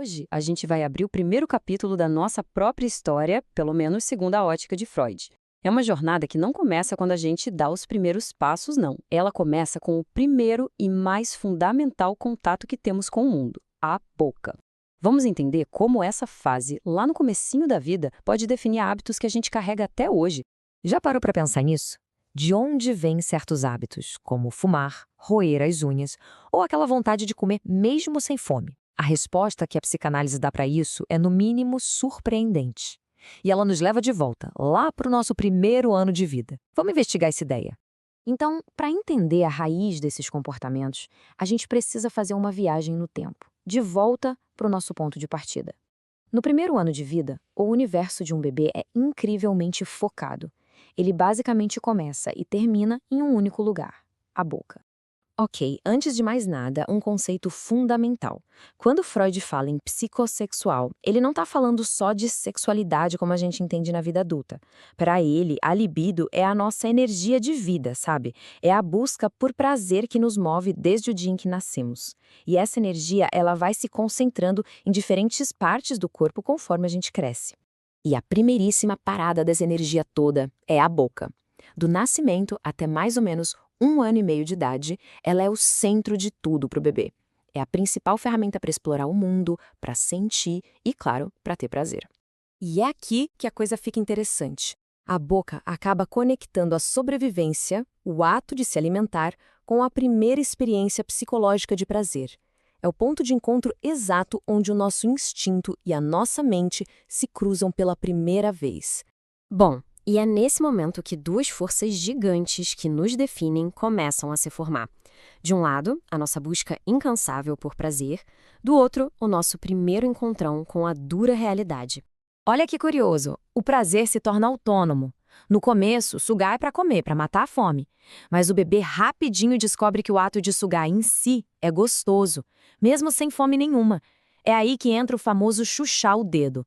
Hoje, a gente vai abrir o primeiro capítulo da nossa própria história, pelo menos segundo a ótica de Freud. É uma jornada que não começa quando a gente dá os primeiros passos, não. Ela começa com o primeiro e mais fundamental contato que temos com o mundo, a boca. Vamos entender como essa fase, lá no comecinho da vida, pode definir hábitos que a gente carrega até hoje. Já parou para pensar nisso? De onde vêm certos hábitos, como fumar, roer as unhas ou aquela vontade de comer mesmo sem fome? A resposta que a psicanálise dá para isso é, no mínimo, surpreendente. E ela nos leva de volta, lá para o nosso primeiro ano de vida. Vamos investigar essa ideia. Então, para entender a raiz desses comportamentos, a gente precisa fazer uma viagem no tempo, de volta para o nosso ponto de partida. No primeiro ano de vida, o universo de um bebê é incrivelmente focado. Ele basicamente começa e termina em um único lugar, a boca. Ok, antes de mais nada, um conceito fundamental. Quando Freud fala em psicossexual, ele não está falando só de sexualidade como a gente entende na vida adulta. Para ele, a libido é a nossa energia de vida, sabe? É a busca por prazer que nos move desde o dia em que nascemos. E essa energia, ela vai se concentrando em diferentes partes do corpo conforme a gente cresce. E a primeiríssima parada dessa energia toda é a boca. Do nascimento até mais ou menos 1 ano e meio de idade, ela é o centro de tudo para o bebê. É a principal ferramenta para explorar o mundo, para sentir e, claro, para ter prazer. E é aqui que a coisa fica interessante. A boca acaba conectando a sobrevivência, o ato de se alimentar, com a primeira experiência psicológica de prazer. É o ponto de encontro exato onde o nosso instinto e a nossa mente se cruzam pela primeira vez. Bom, e é nesse momento que duas forças gigantes que nos definem começam a se formar. De um lado, a nossa busca incansável por prazer, do outro, o nosso primeiro encontrão com a dura realidade. Olha que curioso, o prazer se torna autônomo. No começo, sugar é para comer, para matar a fome. Mas o bebê rapidinho descobre que o ato de sugar em si é gostoso, mesmo sem fome nenhuma. É aí que entra o famoso chuchar o dedo.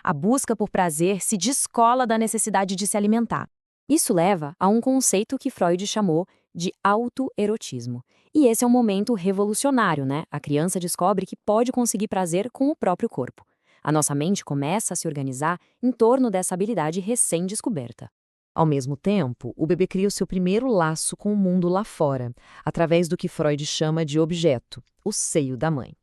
A busca por prazer se descola da necessidade de se alimentar. Isso leva a um conceito que Freud chamou de autoerotismo. E esse é um momento revolucionário, né? A criança descobre que pode conseguir prazer com o próprio corpo. A nossa mente começa a se organizar em torno dessa habilidade recém-descoberta. Ao mesmo tempo, o bebê cria o seu primeiro laço com o mundo lá fora, através do que Freud chama de objeto, o seio da mãe.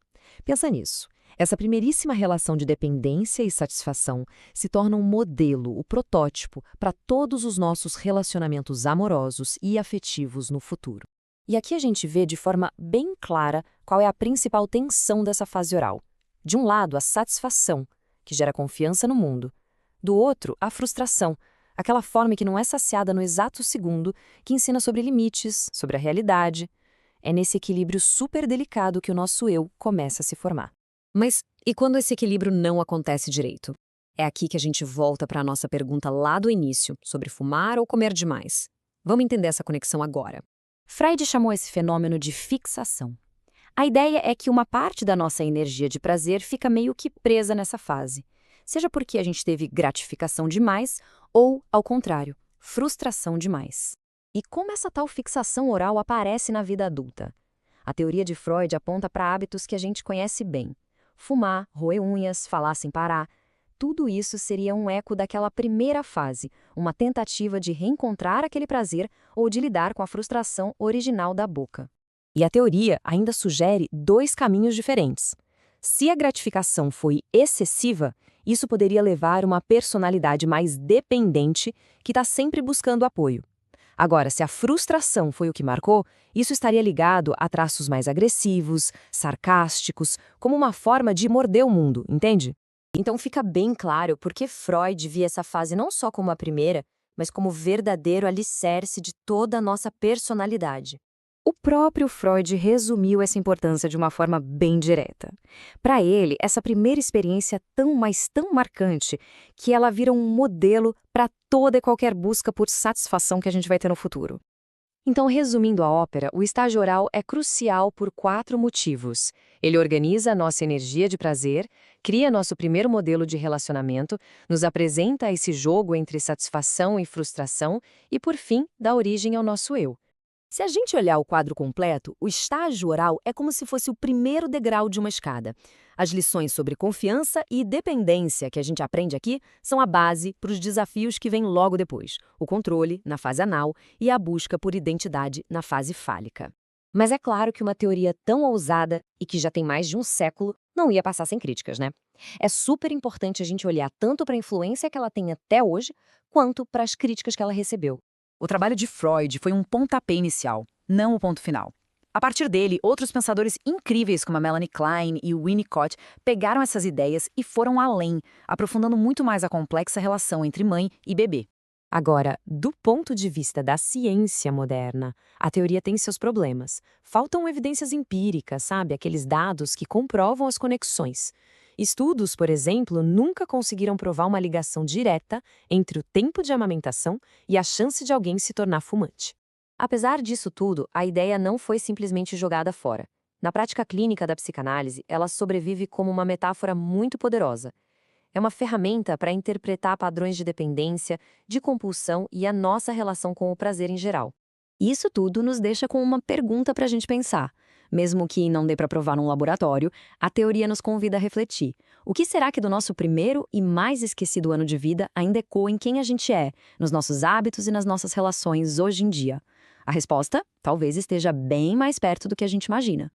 Pensa nisso. Essa primeiríssima relação de dependência e satisfação se torna um modelo, o protótipo, para todos os nossos relacionamentos amorosos e afetivos no futuro. E aqui a gente vê de forma bem clara qual é a principal tensão dessa fase oral. De um lado, a satisfação, que gera confiança no mundo. Do outro, a frustração, aquela fome que não é saciada no exato segundo, que ensina sobre limites, sobre a realidade. É nesse equilíbrio super delicado que o nosso eu começa a se formar. Mas e quando esse equilíbrio não acontece direito? É aqui que a gente volta para a nossa pergunta lá do início, sobre fumar ou comer demais. Vamos entender essa conexão agora. Freud chamou esse fenômeno de fixação. A ideia é que uma parte da nossa energia de prazer fica meio que presa nessa fase, seja porque a gente teve gratificação demais ou, ao contrário, frustração demais. E como essa tal fixação oral aparece na vida adulta? A teoria de Freud aponta para hábitos que a gente conhece bem. Fumar, roer unhas, falar sem parar. Tudo isso seria um eco daquela primeira fase, uma tentativa de reencontrar aquele prazer ou de lidar com a frustração original da boca. E a teoria ainda sugere dois caminhos diferentes. Se a gratificação foi excessiva, isso poderia levar a uma personalidade mais dependente que está sempre buscando apoio. Agora, se a frustração foi o que marcou, isso estaria ligado a traços mais agressivos, sarcásticos, como uma forma de morder o mundo, entende? Então fica bem claro porque Freud via essa fase não só como a primeira, mas como verdadeiro alicerce de toda a nossa personalidade. O próprio Freud resumiu essa importância de uma forma bem direta. Para ele, essa primeira experiência é tão, mas tão marcante que ela vira um modelo para toda e qualquer busca por satisfação que a gente vai ter no futuro. Então, resumindo a ópera, o estágio oral é crucial por 4 motivos. Ele organiza a nossa energia de prazer, cria nosso primeiro modelo de relacionamento, nos apresenta esse jogo entre satisfação e frustração e, por fim, dá origem ao nosso eu. Se a gente olhar o quadro completo, o estágio oral é como se fosse o primeiro degrau de uma escada. As lições sobre confiança e dependência que a gente aprende aqui são a base para os desafios que vêm logo depois: o controle, na fase anal, e a busca por identidade na fase fálica. Mas é claro que uma teoria tão ousada e que já tem mais de um século não ia passar sem críticas, né? É super importante a gente olhar tanto para a influência que ela tem até hoje, quanto para as críticas que ela recebeu. O trabalho de Freud foi um pontapé inicial, não o ponto final. A partir dele, outros pensadores incríveis como a Melanie Klein e o Winnicott pegaram essas ideias e foram além, aprofundando muito mais a complexa relação entre mãe e bebê. Agora, do ponto de vista da ciência moderna, a teoria tem seus problemas. Faltam evidências empíricas, sabe? Aqueles dados que comprovam as conexões. Estudos, por exemplo, nunca conseguiram provar uma ligação direta entre o tempo de amamentação e a chance de alguém se tornar fumante. Apesar disso tudo, a ideia não foi simplesmente jogada fora. Na prática clínica da psicanálise, ela sobrevive como uma metáfora muito poderosa. É uma ferramenta para interpretar padrões de dependência, de compulsão e a nossa relação com o prazer em geral. Isso tudo nos deixa com uma pergunta para a gente pensar. Mesmo que não dê para provar num laboratório, a teoria nos convida a refletir. O que será que do nosso primeiro e mais esquecido ano de vida ainda ecoa em quem a gente é, nos nossos hábitos e nas nossas relações hoje em dia? A resposta talvez esteja bem mais perto do que a gente imagina.